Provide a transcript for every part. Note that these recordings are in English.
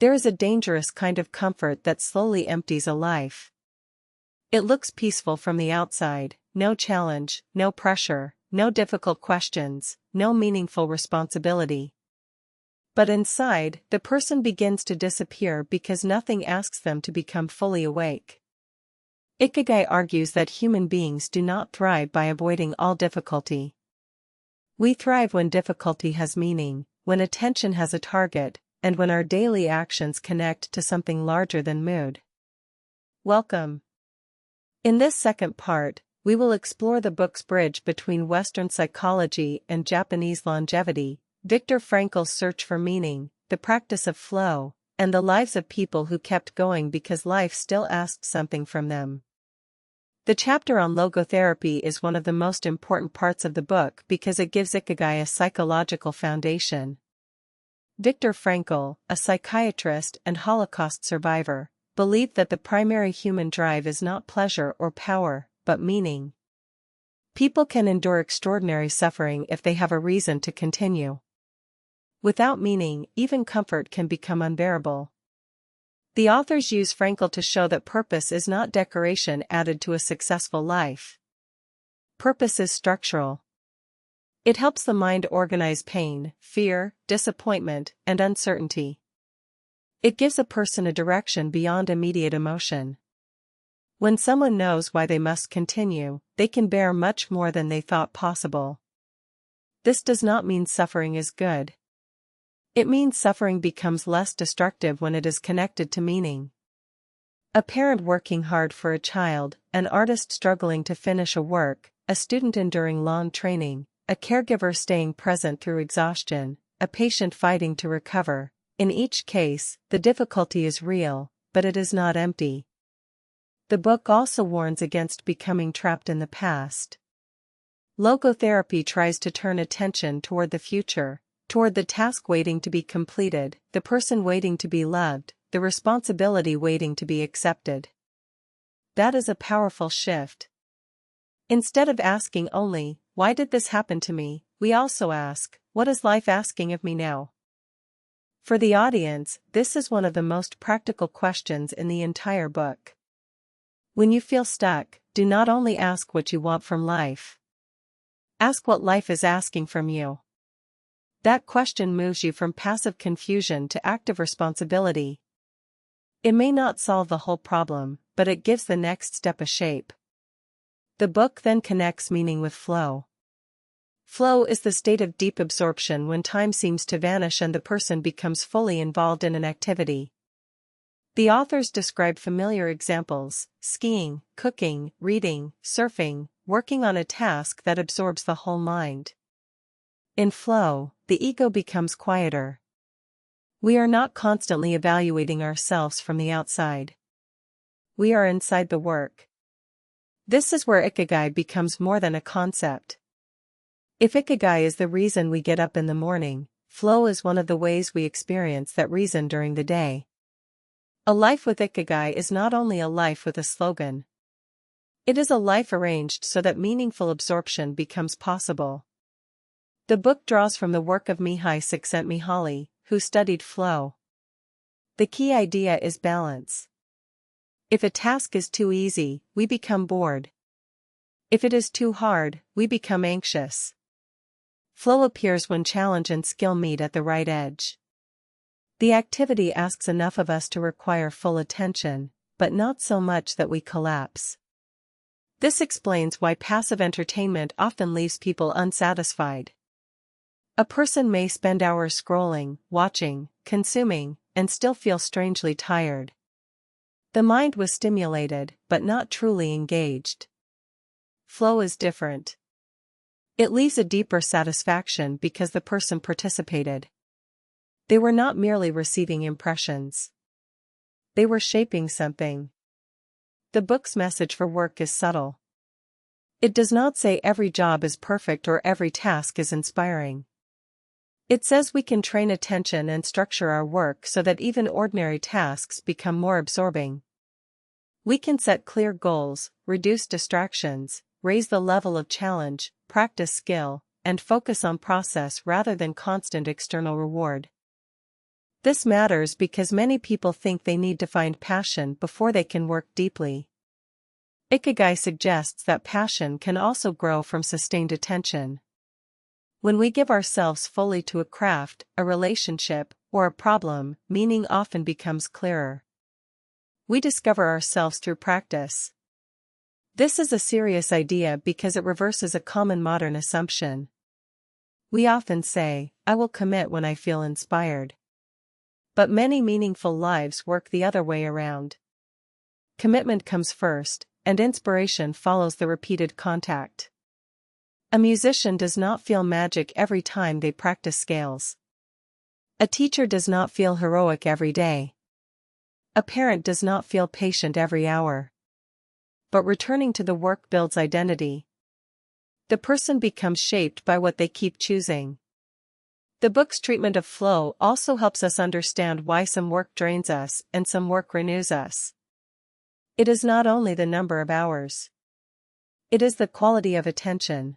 There is a dangerous kind of comfort that slowly empties a life. It looks peaceful from the outside, no challenge, no pressure, no difficult questions, no meaningful responsibility. But inside, the person begins to disappear because nothing asks them to become fully awake. Ikigai argues that human beings do not thrive by avoiding all difficulty. We thrive when difficulty has meaning, when attention has a target, and when our daily actions connect to something larger than mood. Welcome. In this second part, we will explore the book's bridge between Western psychology and Japanese longevity, Viktor Frankl's search for meaning, the practice of flow, and the lives of people who kept going because life still asked something from them. The chapter on logotherapy is one of the most important parts of the book because it gives Ikigai a psychological foundation. Viktor Frankl, a psychiatrist and Holocaust survivor, believed that the primary human drive is not pleasure or power, but meaning. People can endure extraordinary suffering if they have a reason to continue. Without meaning, even comfort can become unbearable. The authors use Frankl to show that purpose is not decoration added to a successful life. Purpose is structural. It helps the mind organize pain, fear, disappointment, and uncertainty. It gives a person a direction beyond immediate emotion. When someone knows why they must continue, they can bear much more than they thought possible. This does not mean suffering is good. It means suffering becomes less destructive when it is connected to meaning. A parent working hard for a child, an artist struggling to finish a work, a student enduring long training, a caregiver staying present through exhaustion, a patient fighting to recover. In each case, the difficulty is real, but it is not empty. The book also warns against becoming trapped in the past. Logotherapy tries to turn attention toward the future, toward the task waiting to be completed, the person waiting to be loved, the responsibility waiting to be accepted. That is a powerful shift. Instead of asking only, "Why did this happen to me?" we also ask, "What is life asking of me now?" For the audience, this is one of the most practical questions in the entire book. When you feel stuck, do not only ask what you want from life. Ask what life is asking from you. That question moves you from passive confusion to active responsibility. It may not solve the whole problem, but it gives the next step a shape. The book then connects meaning with flow. Flow is the state of deep absorption when time seems to vanish and the person becomes fully involved in an activity. The authors describe familiar examples: skiing, cooking, reading, surfing, working on a task that absorbs the whole mind. In flow, the ego becomes quieter. We are not constantly evaluating ourselves from the outside. We are inside the work. This is where Ikigai becomes more than a concept. If Ikigai is the reason we get up in the morning, flow is one of the ways we experience that reason during the day. A life with Ikigai is not only a life with a slogan. It is a life arranged so that meaningful absorption becomes possible. The book draws from the work of Mihai Csikszentmihalyi, who studied flow. The key idea is balance. If a task is too easy, we become bored. If it is too hard, we become anxious. Flow appears when challenge and skill meet at the right edge. The activity asks enough of us to require full attention, but not so much that we collapse. This explains why passive entertainment often leaves people unsatisfied. A person may spend hours scrolling, watching, consuming, and still feel strangely tired. The mind was stimulated, but not truly engaged. Flow is different. It leaves a deeper satisfaction because the person participated. They were not merely receiving impressions. They were shaping something. The book's message for work is subtle. It does not say every job is perfect or every task is inspiring. It says we can train attention and structure our work so that even ordinary tasks become more absorbing. We can set clear goals, reduce distractions, raise the level of challenge, practice skill, and focus on process rather than constant external reward. This matters because many people think they need to find passion before they can work deeply. Ikigai suggests that passion can also grow from sustained attention. When we give ourselves fully to a craft, a relationship, or a problem, meaning often becomes clearer. We discover ourselves through practice. This is a serious idea because it reverses a common modern assumption. We often say, "I will commit when I feel inspired." But many meaningful lives work the other way around. Commitment comes first, and inspiration follows the repeated contact. A musician does not feel magic every time they practice scales. A teacher does not feel heroic every day. A parent does not feel patient every hour. But returning to the work builds identity. The person becomes shaped by what they keep choosing. The book's treatment of flow also helps us understand why some work drains us and some work renews us. It is not only the number of hours. It is the quality of attention.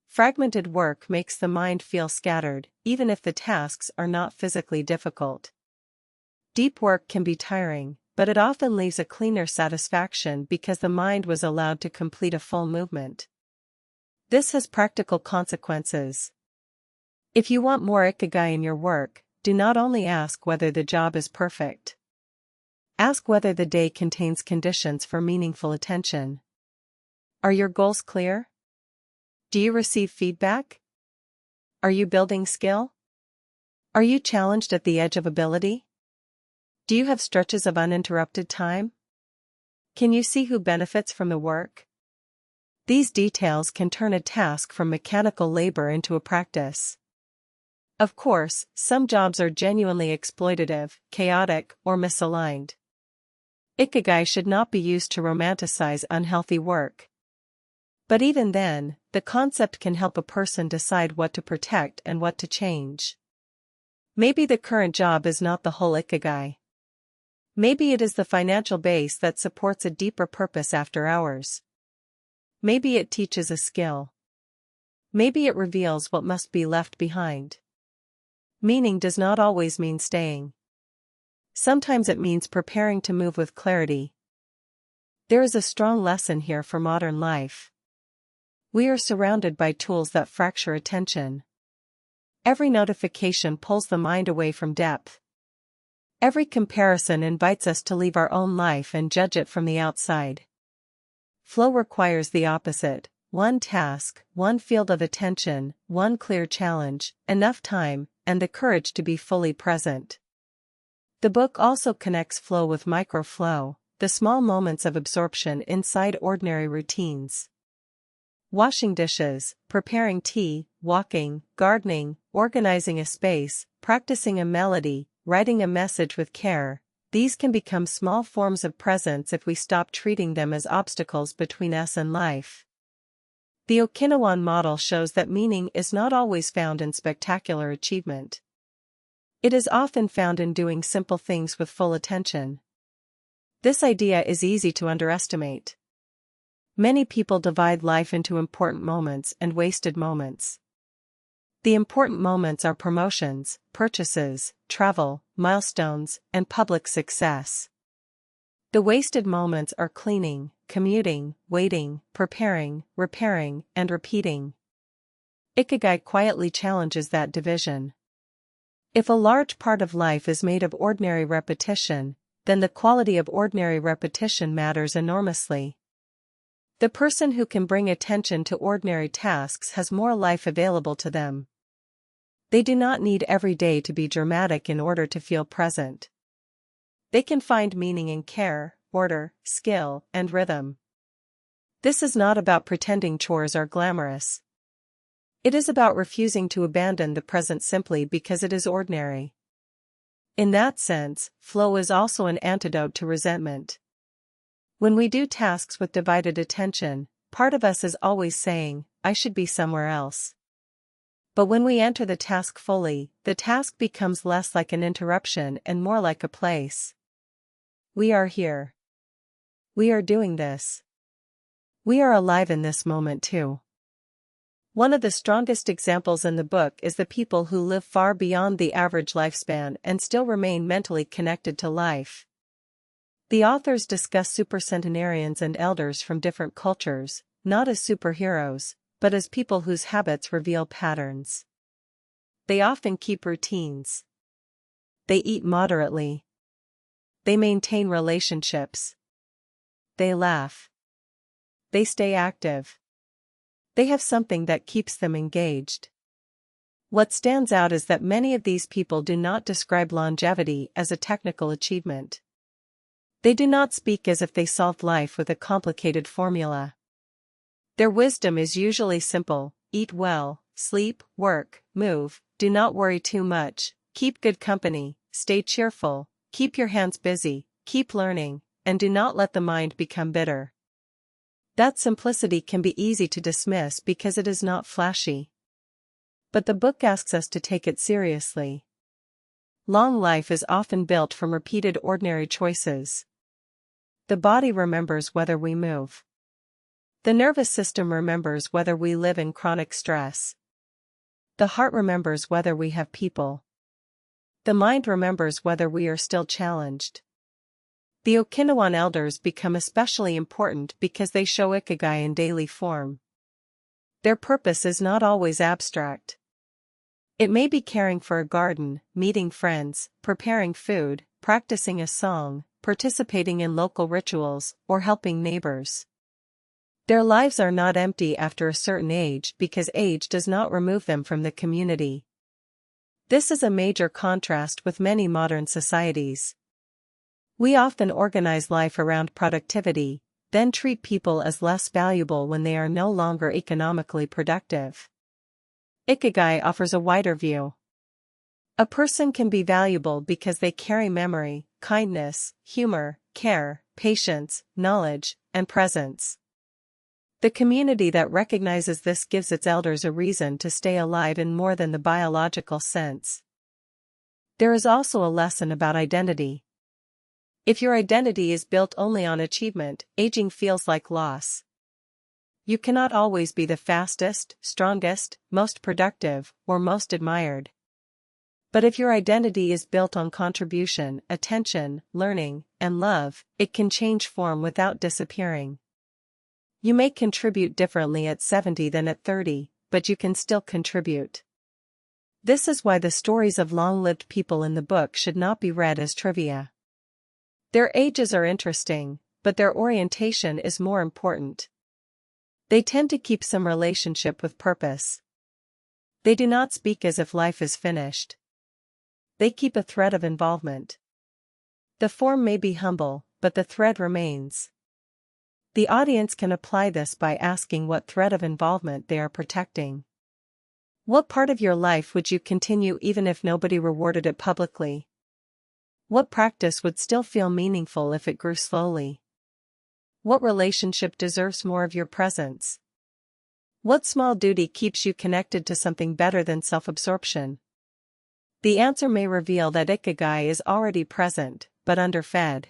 Fragmented work makes the mind feel scattered, even if the tasks are not physically difficult. Deep work can be tiring, but it often leaves a cleaner satisfaction because the mind was allowed to complete a full movement. This has practical consequences. If you want more ikigai in your work, do not only ask whether the job is perfect. Ask whether the day contains conditions for meaningful attention. Are your goals clear? Do you receive feedback? Are you building skill? Are you challenged at the edge of ability? Do you have stretches of uninterrupted time? Can you see who benefits from the work? These details can turn a task from mechanical labor into a practice. Of course, some jobs are genuinely exploitative, chaotic, or misaligned. Ikigai should not be used to romanticize unhealthy work. But even then, the concept can help a person decide what to protect and what to change. Maybe the current job is not the whole ikigai. Maybe it is the financial base that supports a deeper purpose after hours. Maybe it teaches a skill. Maybe it reveals what must be left behind. Meaning does not always mean staying. Sometimes it means preparing to move with clarity. There is a strong lesson here for modern life. We are surrounded by tools that fracture attention. Every notification pulls the mind away from depth. Every comparison invites us to leave our own life and judge it from the outside. Flow requires the opposite: one task, one field of attention, one clear challenge, enough time, and the courage to be fully present. The book also connects flow with micro-flow, the small moments of absorption inside ordinary routines. Washing dishes, preparing tea, walking, gardening, organizing a space, practicing a melody, writing a message with care. These can become small forms of presence if we stop treating them as obstacles between us and life. The Okinawan model shows that meaning is not always found in spectacular achievement. It is often found in doing simple things with full attention. This idea is easy to underestimate. Many people divide life into important moments and wasted moments. The important moments are promotions, purchases, travel, milestones, and public success. The wasted moments are cleaning, commuting, waiting, preparing, repairing, and repeating. Ikigai quietly challenges that division. If a large part of life is made of ordinary repetition, then the quality of ordinary repetition matters enormously. The person who can bring attention to ordinary tasks has more life available to them. They do not need every day to be dramatic in order to feel present. They can find meaning in care, order, skill, and rhythm. This is not about pretending chores are glamorous. It is about refusing to abandon the present simply because it is ordinary. In that sense, flow is also an antidote to resentment. When we do tasks with divided attention, part of us is always saying, "I should be somewhere else." But when we enter the task fully, the task becomes less like an interruption and more like a place. We are here. We are doing this. We are alive in this moment too. One of the strongest examples in the book is the people who live far beyond the average lifespan and still remain mentally connected to life. The authors discuss supercentenarians and elders from different cultures, not as superheroes, but as people whose habits reveal patterns. They often keep routines. They eat moderately. They maintain relationships. They laugh. They stay active. They have something that keeps them engaged. What stands out is that many of these people do not describe longevity as a technical achievement. They do not speak as if they solved life with a complicated formula. Their wisdom is usually simple: eat well, sleep, work, move, do not worry too much, keep good company, stay cheerful, keep your hands busy, keep learning, and do not let the mind become bitter. That simplicity can be easy to dismiss because it is not flashy. But the book asks us to take it seriously. Long life is often built from repeated ordinary choices. The body remembers whether we move. The nervous system remembers whether we live in chronic stress. The heart remembers whether we have people. The mind remembers whether we are still challenged. The Okinawan elders become especially important because they show Ikigai in daily form. Their purpose is not always abstract. It may be caring for a garden, meeting friends, preparing food, practicing a song, participating in local rituals, or helping neighbors. Their lives are not empty after a certain age because age does not remove them from the community. This is a major contrast with many modern societies. We often organize life around productivity, then treat people as less valuable when they are no longer economically productive. Ikigai offers a wider view. A person can be valuable because they carry memory, kindness, humor, care, patience, knowledge, and presence. The community that recognizes this gives its elders a reason to stay alive in more than the biological sense. There is also a lesson about identity. If your identity is built only on achievement, aging feels like loss. You cannot always be the fastest, strongest, most productive, or most admired. But if your identity is built on contribution, attention, learning, and love, it can change form without disappearing. You may contribute differently at 70 than at 30, but you can still contribute. This is why the stories of long-lived people in the book should not be read as trivia. Their ages are interesting, but their orientation is more important. They tend to keep some relationship with purpose. They do not speak as if life is finished. They keep a thread of involvement. The form may be humble, but the thread remains. The audience can apply this by asking what thread of involvement they are protecting. What part of your life would you continue even if nobody rewarded it publicly? What practice would still feel meaningful if it grew slowly? What relationship deserves more of your presence? What small duty keeps you connected to something better than self-absorption? The answer may reveal that Ikigai is already present, but underfed.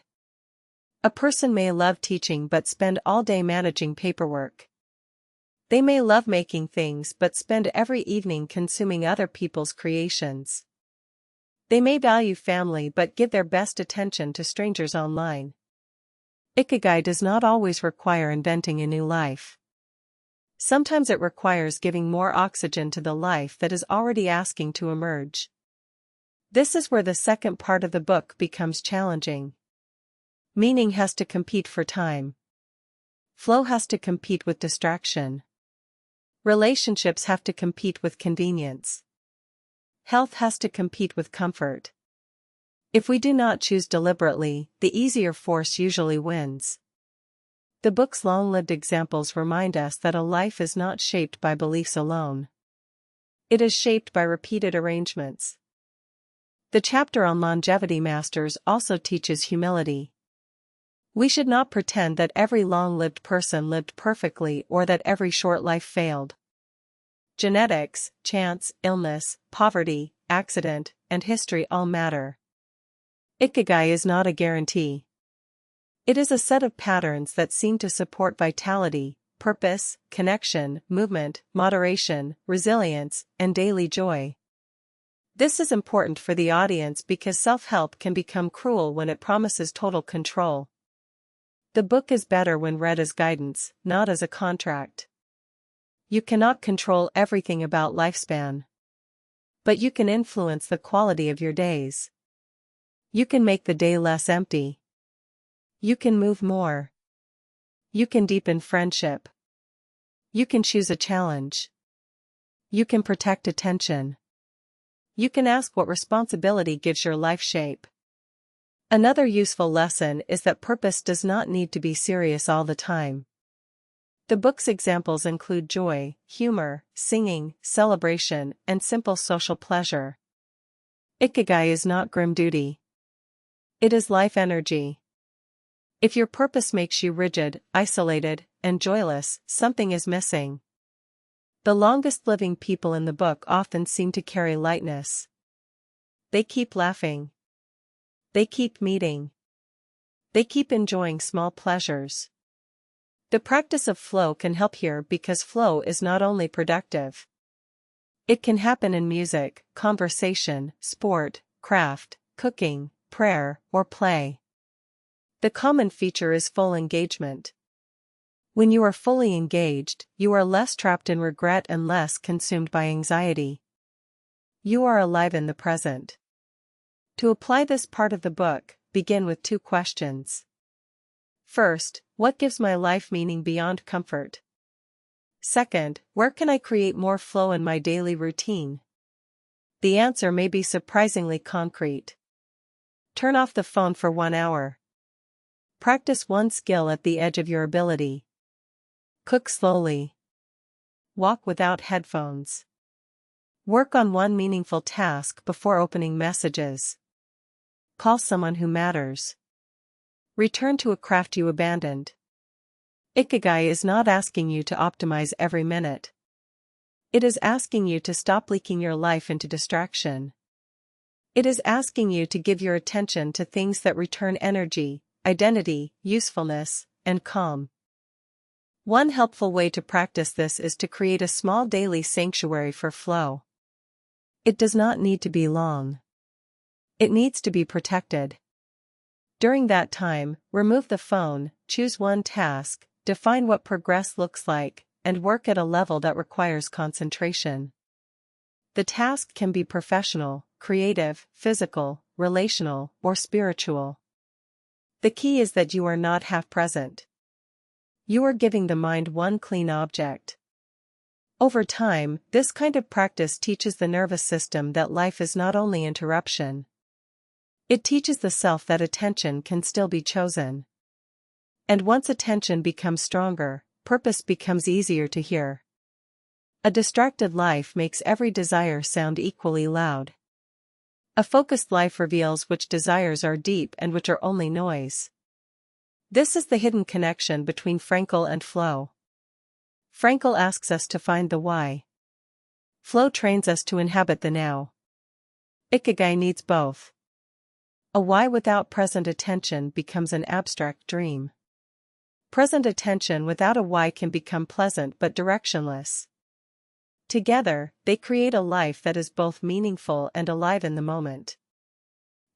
A person may love teaching but spend all day managing paperwork. They may love making things but spend every evening consuming other people's creations. They may value family but give their best attention to strangers online. Ikigai does not always require inventing a new life. Sometimes it requires giving more oxygen to the life that is already asking to emerge. This is where the second part of the book becomes challenging. Meaning has to compete for time. Flow has to compete with distraction. Relationships have to compete with convenience. Health has to compete with comfort. If we do not choose deliberately, the easier force usually wins. The book's long-lived examples remind us that a life is not shaped by beliefs alone. It is shaped by repeated arrangements. The chapter on longevity masters also teaches humility. We should not pretend that every long-lived person lived perfectly or that every short life failed. Genetics, chance, illness, poverty, accident, and history all matter. Ikigai is not a guarantee. It is a set of patterns that seem to support vitality, purpose, connection, movement, moderation, resilience, and daily joy. This is important for the audience because self-help can become cruel when it promises total control. The book is better when read as guidance, not as a contract. You cannot control everything about lifespan. But you can influence the quality of your days. You can make the day less empty. You can move more. You can deepen friendship. You can choose a challenge. You can protect attention. You can ask what responsibility gives your life shape. Another useful lesson is that purpose does not need to be serious all the time. The book's examples include joy, humor, singing, celebration, and simple social pleasure. Ikigai is not grim duty. It is life energy. If your purpose makes you rigid, isolated, and joyless, something is missing. The longest living people in the book often seem to carry lightness. They keep laughing. They keep meeting. They keep enjoying small pleasures. The practice of flow can help here because flow is not only productive. It can happen in music, conversation, sport, craft, cooking, prayer, or play. The common feature is full engagement. When you are fully engaged, you are less trapped in regret and less consumed by anxiety. You are alive in the present. To apply this part of the book, begin with 2 questions. First, what gives my life meaning beyond comfort? Second, where can I create more flow in my daily routine? The answer may be surprisingly concrete. Turn off the phone for 1 hour. Practice one skill at the edge of your ability. Cook slowly. Walk without headphones. Work on one meaningful task before opening messages. Call someone who matters. Return to a craft you abandoned. Ikigai is not asking you to optimize every minute. It is asking you to stop leaking your life into distraction. It is asking you to give your attention to things that return energy, identity, usefulness, and calm. One helpful way to practice this is to create a small daily sanctuary for flow. It does not need to be long. It needs to be protected. During that time, remove the phone, choose one task, define what progress looks like, and work at a level that requires concentration. The task can be professional, creative, physical, relational, or spiritual. The key is that you are not half-present. You are giving the mind one clean object. Over time, this kind of practice teaches the nervous system that life is not only interruption. It teaches the self that attention can still be chosen. And once attention becomes stronger, purpose becomes easier to hear. A distracted life makes every desire sound equally loud. A focused life reveals which desires are deep and which are only noise. This is the hidden connection between Frankl and flow. Frankl asks us to find the why. Flow trains us to inhabit the now. Ikigai needs both. A why without present attention becomes an abstract dream. Present attention without a why can become pleasant but directionless. Together, they create a life that is both meaningful and alive in the moment.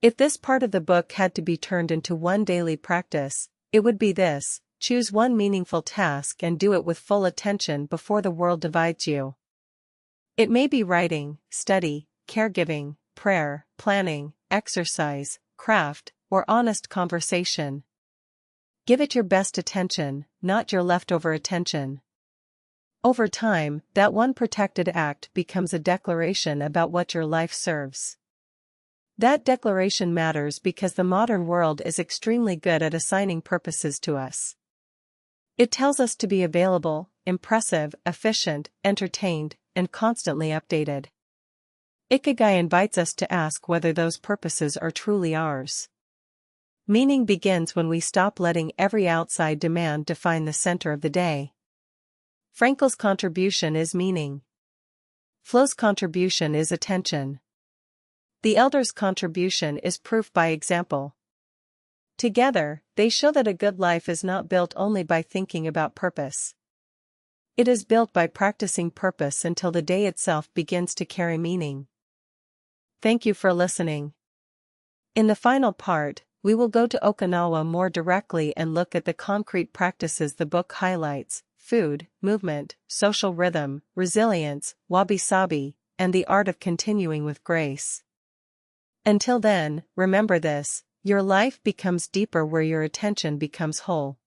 If this part of the book had to be turned into one daily practice, it would be this: choose one meaningful task and do it with full attention before the world divides you. It may be writing, study, caregiving, prayer, planning, exercise, craft, or honest conversation. Give it your best attention, not your leftover attention. Over time, that one protected act becomes a declaration about what your life serves. That declaration matters because the modern world is extremely good at assigning purposes to us. It tells us to be available, impressive, efficient, entertained, and constantly updated. Ikigai invites us to ask whether those purposes are truly ours. Meaning begins when we stop letting every outside demand define the center of the day. Frankl's contribution is meaning. Flow's contribution is attention. The elders' contribution is proof by example. Together, they show that a good life is not built only by thinking about purpose. It is built by practicing purpose until the day itself begins to carry meaning. Thank you for listening. In the final part, we will go to Okinawa more directly and look at the concrete practices the book highlights: food, movement, social rhythm, resilience, wabi-sabi, and the art of continuing with grace. Until then, remember this: your life becomes deeper where your attention becomes whole.